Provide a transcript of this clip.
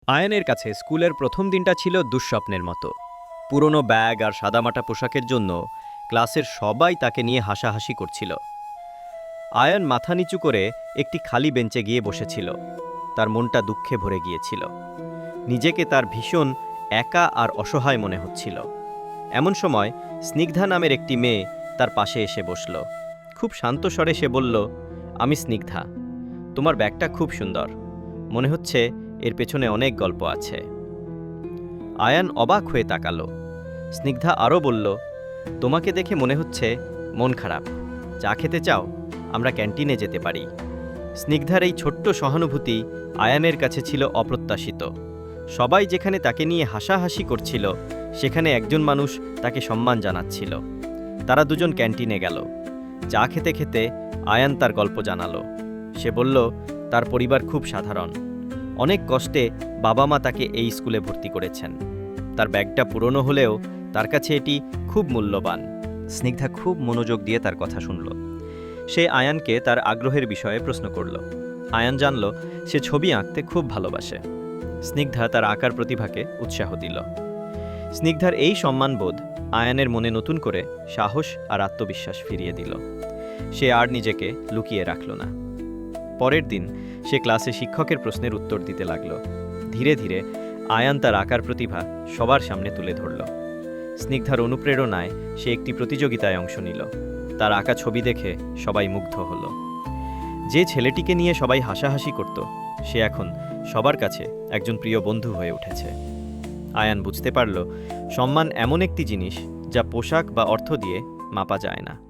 আয়ানের কাছে স্কুলের প্রথম দিনটা ছিল দুঃস্বপ্নের মতো। পুরনো ব্যাগ আর সাদামাটা পোশাকের জন্য ক্লাসের সবাই তাকে নিয়ে হাসাহাসি করছিল। আয়ান মাথা নিচু করে একটি খালি বেঞ্চে গিয়ে বসেছিল। তার মনটা দুঃখে ভরে গিয়েছিল। নিজেকে তার ভীষণ একা আর অসহায় মনে হচ্ছিল। এমন সময় স্নিগ্ধা নামের একটি মেয়ে তার পাশে এসে বসল। খুব শান্ত স্বরে সে বলল, আমি স্নিগ্ধা। তোমার ব্যাগটা খুব সুন্দর, মনে হচ্ছে এর পেছনে অনেক গল্প আছে। আয়ান অবাক হয়ে তাকালো। স্নিগ্ধা আরও বলল, তোমাকে দেখে মনে হচ্ছে মন খারাপ। চা খেতে চাও? আমরা ক্যান্টিনে যেতে পারি। স্নিগ্ধার এই ছোট্ট সহানুভূতি আয়ানের কাছে ছিল অপ্রত্যাশিত। সবাই যেখানে তাকে নিয়ে হাসাহাসি করছিল, সেখানে একজন মানুষ তাকে সম্মান জানাচ্ছিল। তারা দুজন ক্যান্টিনে গেল। চা খেতে খেতে আয়ান তার গল্প জানালো। সে বলল, তার পরিবার খুব সাধারণ। অনেক কষ্টে বাবা মা তাকে এই স্কুলে ভর্তি করেছেন। তার ব্যাগটা পুরনো হলেও তার কাছে এটি খুব মূল্যবান। স্নিগ্ধা খুব মনোযোগ দিয়ে তার কথা শুনল। সে আয়ানকে তার আগ্রহের বিষয়ে প্রশ্ন করল। আয়ান জানল সে ছবি আঁকতে খুব ভালোবাসে। স্নিগ্ধা তার আঁকার প্রতিভাকে উৎসাহ দিল। স্নিগ্ধার এই সম্মানবোধ আয়ানের মনে নতুন করে সাহস আর আত্মবিশ্বাস ফিরিয়ে দিল। সে আর নিজেকে লুকিয়ে রাখল না। পরের দিন সে ক্লাসে শিক্ষকের প্রশ্নের উত্তর দিতে লাগল। ধীরে ধীরে আয়ান তার আঁকার প্রতিভা সবার সামনে তুলে ধরল। স্নিগ্ধার অনুপ্রেরণায় সে একটি প্রতিযোগিতায় অংশ নিল। তার আঁকা ছবি দেখে সবাই মুগ্ধ হল। যে ছেলেটিকে নিয়ে সবাই হাসাহাসি করত, সে এখন সবার কাছে একজন প্রিয় বন্ধু হয়ে উঠেছে। আয়ান বুঝতে পারল, সম্মান এমন একটি জিনিস যা পোশাক বা অর্থ দিয়ে মাপা যায় না।